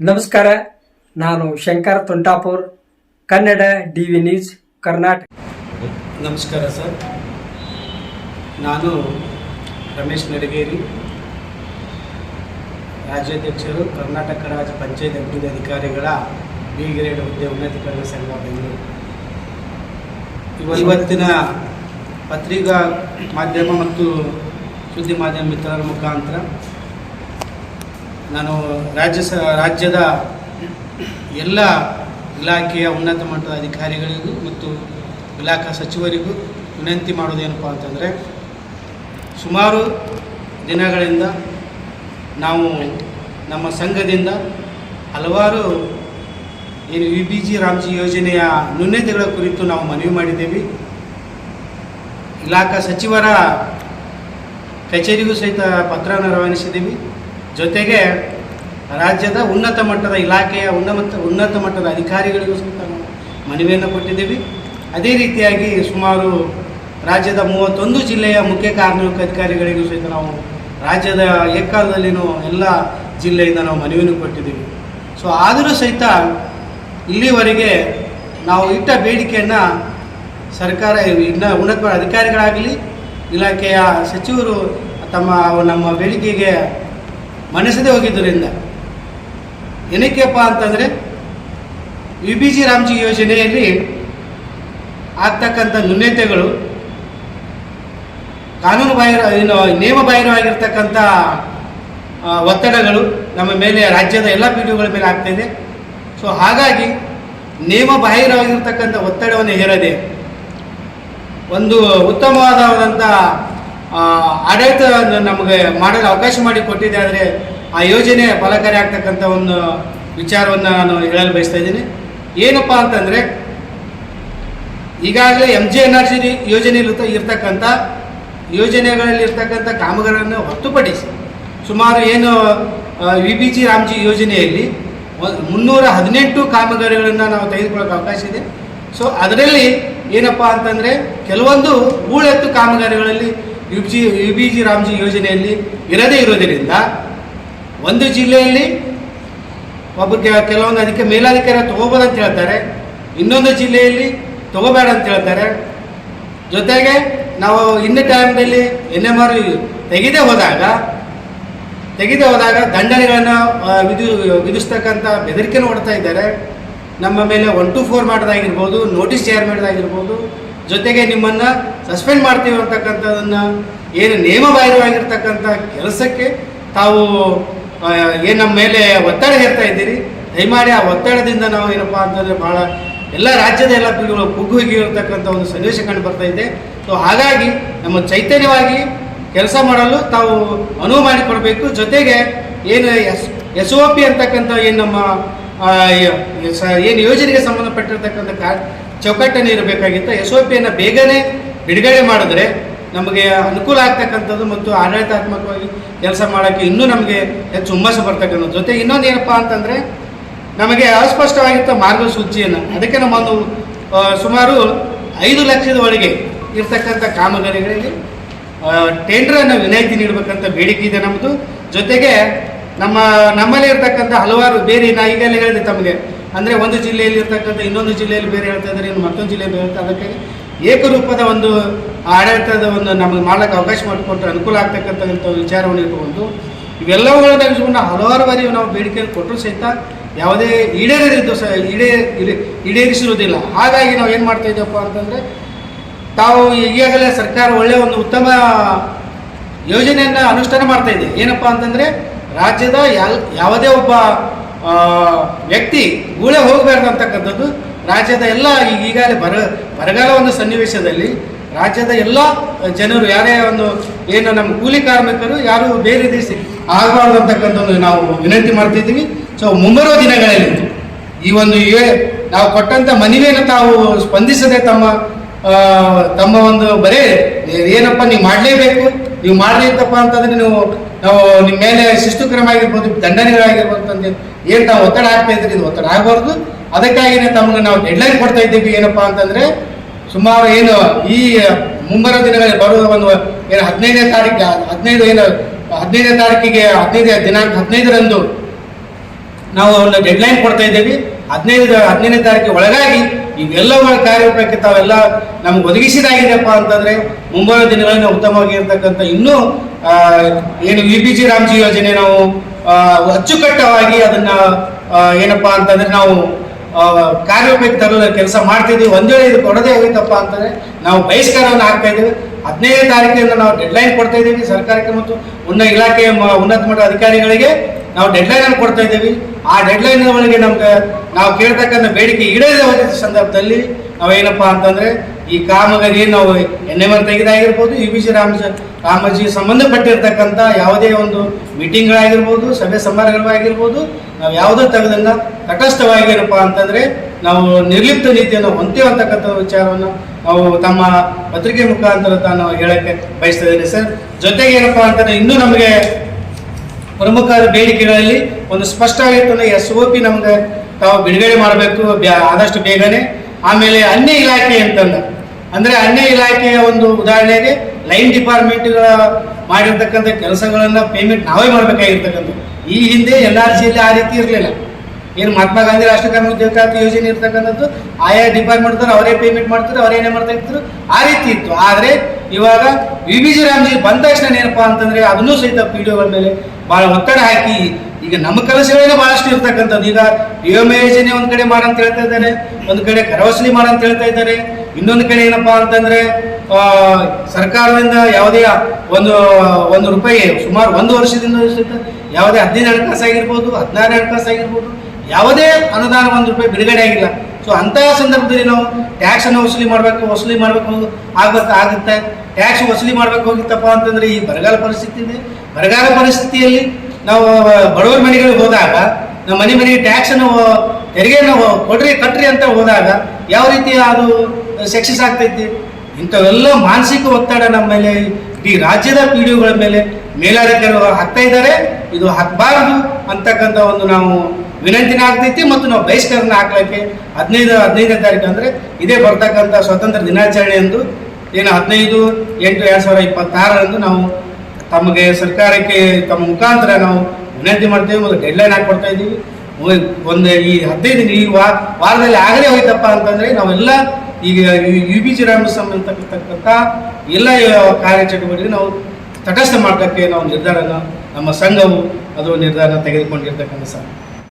ನಮಸ್ಕಾರ. ನಾನು Shankar ತೊಂಟಾಪುರ್, Kannada D V news, Karnataka. ನಮಸ್ಕಾರ ಸರ್. ನಾನು ರಮೇಶ್ ನಡಗೇರಿ, ರಾಜ್ಯಾಧ್ಯಕ್ಷರು, ಕರ್ನಾಟಕ ರಾಜ್ಯ ಪಂಚಾಯತ್ ಅಭಿವೃದ್ಧಿ ಅಧಿಕಾರಿಗಳ ಬಿ ಗ್ರೇಡ್ ಹುದ್ದೆ ಉನ್ನತೀಕರಣ ಸಂಘ ಬೆಂಗಳೂರು. ಇವತ್ತಿನ ಪತ್ರಿಕಾ ಮಾಧ್ಯಮ ಮತ್ತು ಸುದ್ದಿ ಮಾಧ್ಯಮ ಮಿತ್ರರ ಮುಖಾಂತರ ನಾನು ರಾಜ್ಯದ ಎಲ್ಲ ಇಲಾಖೆಯ ಉನ್ನತ ಮಟ್ಟದ ಅಧಿಕಾರಿಗಳಿಗೂ ಮತ್ತು ಇಲಾಖಾ ಸಚಿವರಿಗೂ ವಿನಂತಿ ಮಾಡೋದೇನಪ್ಪ ಅಂತಂದರೆ, ಸುಮಾರು ದಿನಗಳಿಂದ ನಾವು ನಮ್ಮ ಸಂಘದಿಂದ ಹಲವಾರು ಏನು UBG ರಾಮ್ಜಿ ಯೋಜನೆಯ ನ್ಯೂನತೆಗಳ ಕುರಿತು ನಾವು ಮನವಿ ಮಾಡಿದ್ದೇವೆ. ಇಲಾಖಾ ಸಚಿವರ ಕಚೇರಿಗೂ ಸಹಿತ ಪತ್ರವನ್ನು ರವಾನಿಸಿದ್ದೀವಿ. ಜೊತೆಗೆ ರಾಜ್ಯದ ಉನ್ನತ ಮಟ್ಟದ ಇಲಾಖೆಯ ಉನ್ನತ ಮಟ್ಟದ ಅಧಿಕಾರಿಗಳಿಗೂ ಸಹಿತ ನಾವು ಮನವಿಯನ್ನು ಕೊಟ್ಟಿದ್ದೀವಿ. ಅದೇ ರೀತಿಯಾಗಿ ಸುಮಾರು ರಾಜ್ಯದ 31 ಜಿಲ್ಲೆಯ ಮುಖ್ಯ ಕಾರ್ಮಿಕ ಅಧಿಕಾರಿಗಳಿಗೂ ಸಹಿತ ನಾವು ರಾಜ್ಯದ ಏಕಾಲದಲ್ಲಿನೂ ಎಲ್ಲ ಜಿಲ್ಲೆಯಿಂದ ನಾವು ಮನವಿಯನ್ನು ಕೊಟ್ಟಿದ್ದೀವಿ. ಸೊ ಆದರೂ ಸಹಿತ ಇಲ್ಲಿವರೆಗೆ ನಾವು ಇಟ್ಟ ಬೇಡಿಕೆಯನ್ನು ಸರ್ಕಾರ ಇನ್ನು ಉನ್ನತ ಅಧಿಕಾರಿಗಳಾಗಲಿ ಇಲಾಖೆಯ ಸಚಿವರು ನಮ್ಮ ಬೇಡಿಕೆಗೆ ಮನಸದೇ ಹೋಗಿದ್ದರಿಂದ ಏನಕ್ಕೆಪ್ಪ ಅಂತಂದರೆ, UBG ರಾಮ್ಜಿ ಯೋಜನೆಯಲ್ಲಿ ಆಗ್ತಕ್ಕಂಥ ನ್ಯೂನತೆಗಳು ಕಾನೂನು ಬಾಹಿರ ನಿಯಮ ಬಾಹಿರವಾಗಿರ್ತಕ್ಕಂಥ ಒತ್ತಡಗಳು ನಮ್ಮ ಮೇಲೆ, ರಾಜ್ಯದ ಎಲ್ಲ PDOಗಳ ಮೇಲೆ ಆಗ್ತಾಯಿದೆ. ಸೊ ಹಾಗಾಗಿ ನಿಯಮ ಬಾಹಿರವಾಗಿರ್ತಕ್ಕಂಥ ಒತ್ತಡವನ್ನು ಹೇರದೆ ಒಂದು ಉತ್ತಮವಾದಂಥ ಆಡಳಿತ ನಮಗೆ ಮಾಡಲು ಅವಕಾಶ ಮಾಡಿ ಕೊಟ್ಟಿದೆ. ಆದರೆ ಆ ಯೋಜನೆ ಫಲಕಾರಿ ಆಗ್ತಕ್ಕಂಥ ಒಂದು ವಿಚಾರವನ್ನು ನಾನು ಹೇಳಲು ಬಯಸ್ತಾ ಇದ್ದೀನಿ. ಏನಪ್ಪ ಅಂತಂದರೆ, ಈಗಾಗಲೇ MGNRC ಯೋಜನೆಯಲ್ಲಿ ಇರ್ತಕ್ಕಂಥ ಯೋಜನೆಗಳಲ್ಲಿ ಇರ್ತಕ್ಕಂಥ ಕಾಮಗಾರಿಯನ್ನು ಹೊರತುಪಡಿಸಿ ಸುಮಾರು ಏನು UBG ರಾಮ್ಜಿ ಯೋಜನೆಯಲ್ಲಿ 318 ಕಾಮಗಾರಿಗಳನ್ನು ನಾವು ತೆಗೆದುಕೊಳ್ಳೋಕೆ ಅವಕಾಶ ಇದೆ. ಸೊ ಅದರಲ್ಲಿ ಏನಪ್ಪ ಅಂತಂದರೆ, ಕೆಲವೊಂದು ಹೂಳೆತ್ತು ಕಾಮಗಾರಿಗಳಲ್ಲಿ UBG ರಾಮ್ಜಿ ಯೋಜನೆಯಲ್ಲಿ ಇರದೇ ಇರೋದರಿಂದ ಒಂದು ಜಿಲ್ಲೆಯಲ್ಲಿ ಕೆಲವೊಂದು ಅದಕ್ಕೆ ಮೇಲಾಧಿಕಾರಿ ತಗೋಬೋದು ಅಂತ ಹೇಳ್ತಾರೆ, ಇನ್ನೊಂದು ಜಿಲ್ಲೆಯಲ್ಲಿ ತಗೋಬೇಡ ಅಂತ ಹೇಳ್ತಾರೆ. ಜೊತೆಗೆ ನಾವು ಇನ್ನು ಟೈಮ್ನಲ್ಲಿ NMR ತೆಗೆದೇ ಹೋದಾಗ ದಂಡನೆಗಳನ್ನು ವಿಧಿಸ್ತಕ್ಕಂಥ ಬೆದರಿಕೆಯನ್ನು ಹೊಡ್ತಾ ಇದ್ದಾರೆ. ನಮ್ಮ ಮೇಲೆ 124 ಮಾಡೋದಾಗಿರ್ಬೋದು, ನೋಟಿಸ್ ಜಾರಿ ಮಾಡೋದಾಗಿರ್ಬೋದು, ಜೊತೆಗೆ ನಿಮ್ಮನ್ನು ಸಸ್ಪೆಂಡ್ ಮಾಡ್ತೀವಿ ಅಂತಕ್ಕಂಥದ್ದನ್ನು ಏನು ನಿಯಮ ಬಾಹಿರವಾಗಿರ್ತಕ್ಕಂಥ ಕೆಲಸಕ್ಕೆ ತಾವು ಏನು ನಮ್ಮ ಮೇಲೆ ಒತ್ತಡ ಹೇರ್ತಾ ಇದ್ದೀರಿ. ದಯಮಾಡಿ ಆ ಒತ್ತಡದಿಂದ ನಾವು ಏನಪ್ಪ ಅಂತಂದರೆ ಭಾಳ ಎಲ್ಲ ರಾಜ್ಯದ ಎಲ್ಲ ಪೀಳಿಗೆಗಳು ಕುಗ್ಗೋಗಿರ್ತಕ್ಕಂಥ ಒಂದು ಸನ್ನಿವೇಶ ಕಂಡು ಬರ್ತಾ ಇದೆ. ಸೊ ಹಾಗಾಗಿ ನಮ್ಮ ಚೈತನ್ಯವಾಗಿ ಕೆಲಸ ಮಾಡಲು ತಾವು ಅನುವು ಮಾಡಿಕೊಡ್ಬೇಕು. ಜೊತೆಗೆ ಏನು SOP ಅಂತಕ್ಕಂಥ ಏನು ನಮ್ಮ ಏನು ಯೋಜನೆಗೆ ಸಂಬಂಧಪಟ್ಟಿರ್ತಕ್ಕಂಥ ಚೌಕಟ್ಟನ್ನು ಇರಬೇಕಾಗಿತ್ತು. SOPಯನ್ನು ಬೇಗನೆ ಬಿಡುಗಡೆ ಮಾಡಿದ್ರೆ ನಮಗೆ ಅನುಕೂಲ ಆಗ್ತಕ್ಕಂಥದ್ದು ಮತ್ತು ಆಡಳಿತಾತ್ಮಕವಾಗಿ ಕೆಲಸ ಮಾಡೋಕ್ಕೆ ಇನ್ನೂ ನಮಗೆ ಹೆಚ್ಚು ಹುಮ್ಮಸ್ಸು ಬರ್ತಕ್ಕಂಥದ್ದು. ಜೊತೆಗೆ ಇನ್ನೊಂದು ಏನಪ್ಪ ಅಂತಂದರೆ, ನಮಗೆ ಅಸ್ಪಷ್ಟವಾಗಿರ್ತ ಮಾರ್ಗಸೂಚಿಯನ್ನು ಅದಕ್ಕೆ ನಮ್ಮೊಂದು ಸುಮಾರು 5 ಲಕ್ಷದ ಒಳಗೆ ಇರ್ತಕ್ಕಂಥ ಕಾಮಗಾರಿಗಳಿಗೆ ಟೆಂಡರನ್ನು ವಿನಾಯಿತಿ ನೀಡಬೇಕಂತ ಬೇಡಿಕೆ ಇದೆ ನಮ್ಮದು. ಜೊತೆಗೆ ನಮ್ಮಲ್ಲಿ ಇರ್ತಕ್ಕಂಥ ಹಲವಾರು ಬೇರೆ ನಾ ಈಗಲೇ ಹೇಳಿದೆ ತಮಗೆ, ಅಂದರೆ ಒಂದು ಜಿಲ್ಲೆಯಲ್ಲಿ ಇರ್ತಕ್ಕಂಥ ಇನ್ನೊಂದು ಜಿಲ್ಲೆಯಲ್ಲಿ ಬೇರೆ ಹೇಳ್ತಾ ಇದ್ದಾರೆ, ಇನ್ನು ಮತ್ತೊಂದು ಜಿಲ್ಲೆಯಲ್ಲಿ ಹೇಳ್ತಾ, ಅದಕ್ಕಾಗಿ ಏಕರೂಪದ ಒಂದು ಆಡಳಿತದ ಒಂದು ನಮಗೆ ಮಾಡೋಕ್ಕೆ ಅವಕಾಶ ಮಾಡಿಕೊಟ್ರೆ ಅನುಕೂಲ ಆಗ್ತಕ್ಕಂಥ ವಿಚಾರವನ್ನು ಇಟ್ಕೊಂಡು ಇವೆಲ್ಲವುಗಳನ್ನು ಇಟ್ಕೊಂಡು ಹಲವಾರು ಬಾರಿ ನಾವು ಬೇಡಿಕೆಯನ್ನು ಕೊಟ್ಟರು ಸಹಿತ ಯಾವುದೇ ಈಡೇರಿಸಿರುವುದಿಲ್ಲ. ಹಾಗಾಗಿ ನಾವು ಏನು ಮಾಡ್ತಾ ಇದ್ದೀವಪ್ಪ ಅಂತಂದರೆ, ತಾವು ಈಗಾಗಲೇ ಸರ್ಕಾರ ಒಳ್ಳೆಯ ಒಂದು ಉತ್ತಮ ಯೋಜನೆಯನ್ನು ಅನುಷ್ಠಾನ ಮಾಡ್ತಾ ಇದೆ. ಏನಪ್ಪ ಅಂತಂದರೆ, ರಾಜ್ಯದ ಯಾವುದೇ ಒಬ್ಬ ವ್ಯಕ್ತಿ ಗೂಳೆ ಹೋಗಬಾರ್ದು ಅಂತಕ್ಕಂಥದ್ದು ರಾಜ್ಯದ ಎಲ್ಲ ಈಗಾಗಲೇ ಬರಗಾಲ ಒಂದು ಸನ್ನಿವೇಶದಲ್ಲಿ ರಾಜ್ಯದ ಎಲ್ಲ ಜನರು ಯಾರೇ ಒಂದು ಏನು ನಮ್ಮ ಕೂಲಿ ಕಾರ್ಮಿಕರು ಯಾರು ಬೇರೆ ದೇಶ ಆಗಬಾರ್ದು ಅಂತಕ್ಕಂಥ ನಾವು ವಿನಂತಿ ಮಾಡ್ತಿದ್ದೀವಿ. ಸೊ ಮುಂಬರುವ ದಿನಗಳಲ್ಲಿ ಈ ಒಂದು ನಾವು ಕೊಟ್ಟಂಥ ಮನವಿಯನ್ನು ತಾವು ಸ್ಪಂದಿಸದೆ ತಮ್ಮ ಒಂದು ಬರೇ ಏನಪ್ಪ ನೀವು ಮಾಡಲೇಬೇಕು, ನೀವು ಮಾಡಲಿತ್ತಪ್ಪ ಅಂತಂದರೆ ನಾವು ನಿಮ್ಮ ಮೇಲೆ ಶಿಸ್ತು ಕ್ರಮ ಆಗಿರ್ಬೋದು, ದಂಡನೆಗಳಾಗಿರ್ಬೋದು ಅಂತ ಏನು ತಾವು ಒತ್ತಡ ಆಗ್ತಾ ಇದ್ರಿ, ಇದು ಒತ್ತಡ ಆಗಬಾರ್ದು. ಅದಕ್ಕಾಗಿಯೇ ತಮಗೆ ನಾವು ಡೆಡ್ಲೈನ್ ಕೊಡ್ತಾ ಇದ್ದೀವಿ. ಏನಪ್ಪ ಅಂತಂದರೆ, ಸುಮಾರು ಏನು ಈ ಮುಂಬರುವ ದಿನಗಳಲ್ಲಿ ಬರುವ ಒಂದು ಏನು 15ನೇ ತಾರೀಕಿಗೆ 15ನೇ ದಿನಾಂಕ 15ರಂದು ನಾವು ಒಂದು ಡೆಡ್ಲೈನ್ ಕೊಡ್ತಾ ಇದ್ದೀವಿ. 15ನೇ ತಾರೀಕಿಗೆ ಒಳಗಾಗಿ ಇವೆಲ್ಲವರ ಕಾರ್ಯರೂಪಕ್ಕೆ ತಾವೆಲ್ಲ ನಮ್ಗೆ ಒದಗಿಸಿದಾಗಿದೆಯಪ್ಪ ಅಂತಂದರೆ ಮುಂಬರುವ ದಿನಗಳಲ್ಲಿ ಉತ್ತಮವಾಗಿರ್ತಕ್ಕಂಥ ಇನ್ನೂ ಏನು VBG ರಾಮ್ಜಿ ಯೋಜನೆ ನಾವು ಅಚ್ಚುಕಟ್ಟವಾಗಿ ಅದನ್ನು ಏನಪ್ಪಾ ಅಂತಂದರೆ ನಾವು ಕಾರ್ಯರೂಪಕ್ಕೆ ತರಲು ಕೆಲಸ ಮಾಡ್ತಿದ್ದೀವಿ. ಒಂದು ವೇಳೆ ಇದು ಕೊಡದೇ ಹೋಗಿತ್ತಪ್ಪ ಅಂತಂದರೆ ನಾವು ಬಹಿಷ್ಕಾರವನ್ನು ಹಾಕ್ತಾ ಇದ್ದೀವಿ. 15ನೇ ತಾರೀಕಿನಿಂದ ನಾವು ಡೆಡ್ಲೈನ್ ಕೊಡ್ತಾ ಇದ್ದೀವಿ ಸರ್ಕಾರಕ್ಕೆ ಮತ್ತು ಇಲಾಖೆಯ ಉನ್ನತ ಮಟ್ಟದ ಅಧಿಕಾರಿಗಳಿಗೆ ನಾವು ಡೆಡ್ಲೈನ್ ಅನ್ನು ಕೊಡ್ತಾ ಇದ್ದೀವಿ. ಆ ಡೆಡ್ಲೈನ್ ಒಳಗೆ ನಮ್ಗೆ ನಾವು ಕೇಳ್ತಕ್ಕಂಥ ಬೇಡಿಕೆ ಈಡೇರದ ಹೋದ ಸಂದರ್ಭದಲ್ಲಿ ನಾವೇನಪ್ಪ ಅಂತಂದರೆ ಈ ಕಾಮಗಾರಿ ನಾವು NMR ತೆಗೆದಾಗಿರ್ಬೋದು, VBG ರಾಮಜಿ ಸಂಬಂಧಪಟ್ಟಿರ್ತಕ್ಕಂಥ ಯಾವುದೇ ಒಂದು ಮೀಟಿಂಗ್ಗಳಾಗಿರ್ಬೋದು, ಸಭೆ ಸಮಾರಂಭಗಳಾಗಿರ್ಬೋದು, ನಾವು ಯಾವುದೋ ತೆಗೆದನ್ನ ತಟಸ್ಥವಾಗಿ ಏನಪ್ಪ ಅಂತಂದರೆ ನಾವು ನಿರ್ಲಿಪ್ತ ನೀತಿಯನ್ನು ಹೊಂತೀವಿ ಅಂತಕ್ಕಂಥ ವಿಚಾರವನ್ನು ನಾವು ತಮ್ಮ ಪತ್ರಿಕೆ ಮುಖಾಂತರ ನಾವು ಹೇಳಕ್ಕೆ ಬಯಸ್ತಾ ಇದ್ದೀನಿ ಸರ್. ಜೊತೆಗೆ ಏನಪ್ಪ ಅಂತಂದರೆ ಇನ್ನೂ ನಮಗೆ ಪ್ರಮುಖ ಬೇಡಿಕೆಗಳಲ್ಲಿ ಒಂದು ಸ್ಪಷ್ಟವಾಗಿತ್ತು, SOP ನಮ್ಗೆ ತಾವು ಬಿಡುಗಡೆ ಮಾಡಬೇಕು ಆದಷ್ಟು ಬೇಗನೆ. ಆಮೇಲೆ ಅನ್ಯ ಇಲಾಖೆ ಅಂದರೆ ಅನ್ಯ ಇಲಾಖೆಯ ಒಂದು ಉದಾಹರಣೆಗೆ ಲೈನ್ ಡಿಪಾರ್ಟ್ಮೆಂಟ್ಗಳ ಮಾಡಿರ್ತಕ್ಕಂಥ ಕೆಲಸಗಳನ್ನು ಪೇಮೆಂಟ್ ನಾವೇ ಮಾಡಬೇಕಾಗಿರ್ತಕ್ಕಂಥ. ಈ ಹಿಂದೆ NRCಯಲ್ಲಿ ಆ ರೀತಿ ಇರಲಿಲ್ಲ. ಏನು ಮಹಾತ್ಮ ಗಾಂಧಿ ರಾಷ್ಟ್ರೀಯ ಗ್ರಾಮೀಣ ಉದ್ಯೋಗ ಯೋಜನೆ ಇರ್ತಕ್ಕಂಥದ್ದು ಆಯಾ ಡಿಪಾರ್ಟ್ಮೆಂಟ್ದವ್ರು ಅವರೇ ಪೇಮೆಂಟ್ ಮಾಡ್ತಾರೆ, ಅವರೇನೇ ಮಾಡ್ತಾ ಇದ್ರು, ಆ ರೀತಿ ಇತ್ತು. ಆದರೆ ಇವಾಗ VBG ರಾಮ್ಜಿ ಬಂದ ತಕ್ಷಣ ಏನಪ್ಪಾ ಅಂತಂದರೆ ಅದನ್ನೂ ಸಹಿತ PDOಗಳ ಮೇಲೆ ಭಾಳ ಒತ್ತಡ ಹಾಕಿ ಈಗ ನಮ್ಮ ಕೆಲಸಗಳೇ ಭಾಳಷ್ಟು ಇರ್ತಕ್ಕಂಥದ್ದು. ಈಗ PMA ಯೋಜನೆ ಒಂದು ಕಡೆ ಮಾಡಂತ ಹೇಳ್ತಾ ಇದ್ದಾರೆ, ಒಂದು ಕಡೆ ಕರವಸೂಲಿ ಮಾಡಂತ ಹೇಳ್ತಾ ಇದ್ದಾರೆ, ಇನ್ನೊಂದು ಕಡೆ ಏನಪ್ಪಾ ಅಂತಂದರೆ ಸರ್ಕಾರದಿಂದ ಯಾವುದೇ ಒಂದು ರೂಪಾಯಿ ಸುಮಾರು 1 ವರ್ಷದಿಂದ ಯಾವುದೇ 15 ಹಣಕಾಸು ಆಗಿರ್ಬೋದು, 16 ಹಣಕಾಸು ಆಗಿರ್ಬೋದು, ಯಾವುದೇ ಅನುದಾನ 1 ರೂಪಾಯಿ ಬಿಡುಗಡೆ ಆಗಿಲ್ಲ. ಸೊ ಅಂತಹ ಸಂದರ್ಭದಲ್ಲಿ ನಾವು ಟ್ಯಾಕ್ಸನ್ನು ವಸೂಲಿ ಮಾಡಬೇಕು ಆಗುತ್ತೆ. ಟ್ಯಾಕ್ಸ್ ವಸೂಲಿ ಮಾಡಬೇಕು ಹೋಗಿತ್ತಪ್ಪ ಅಂತಂದರೆ ಈ ಬರಗಾಲ ಪರಿಸ್ಥಿತಿ ಇದೆ. ಬರಗಾಲ ಪರಿಸ್ಥಿತಿಯಲ್ಲಿ ನಾವು ಬಡವರ ಮನೆಗಳಿಗೆ ಹೋದಾಗ ನಮ್ಮ ಮನೆಗೆ ಟ್ಯಾಕ್ಸನ್ನು ತೆರಿಗೆಯನ್ನು ಕಟ್ರಿ ಅಂತ ಹೋದಾಗ ಯಾವ ರೀತಿ ಅದು ಸಕ್ಸಸ್ ಆಗ್ತೈತಿ. ಇಂಥವೆಲ್ಲ ಮಾನಸಿಕ ಒತ್ತಡ ನಮ್ಮ ಮೇಲೆ ಈ ರಾಜ್ಯದ PDOಗಳ ಮೇಲೆ ಮೇಲಾಧಿಕಾರಿಗಳು ಹಾಕ್ತಾ ಇದ್ದಾರೆ. ಇದು ಹಾಕಬಾರದು ಅಂತಕ್ಕಂಥ ಒಂದು ನಾವು ವಿನಂತಿನ ಆಗ್ತೈತಿ ಮತ್ತು ನಾವು ಬಹಿಷ್ಕರಣ ಹಾಕ್ಲಿಕ್ಕೆ 15ನೇ ತಾರೀಕು ಅಂದರೆ ಇದೇ ಬರ್ತಕ್ಕಂಥ ಸ್ವಾತಂತ್ರ್ಯ ದಿನಾಚರಣೆ ಎಂದು ಏನು 15/8/2026 ನಾವು ತಮಗೆ ಸರ್ಕಾರಕ್ಕೆ ತಮ್ಮ ಮುಖಾಂತರ ನಾವು ವಿನಂತಿ ಮಾಡ್ತೇವೆ ಮತ್ತು ಡೆಡ್ಲೈನ್ ಹಾಕ್ಕೊಡ್ತಾ ಇದ್ದೀವಿ. ಒಂದು ಈ 15 ದಿನ ಈ ವಾರದಲ್ಲಿ ಆಗಲೇ ಹೋಯ್ತಪ್ಪ ಅಂತಂದರೆ ನಾವೆಲ್ಲ ಈಗ VBG ರಾಮ್ಜಿ ಸಂಬಂಧಪಟ್ಟಂಥ ಎಲ್ಲ ಕಾರ್ಯಚಟುವಟಿಕೆ ನಾವು ತಟಸ್ಥ ಮಾಡೋಕ್ಕೆ ನಾವು ನಿರ್ಧಾರನ ನಮ್ಮ ಸಂಘವು ಅದು ನಿರ್ಧಾರ ತೆಗೆದುಕೊಂಡಿರ್ತಕ್ಕಂಥ ಸರ್.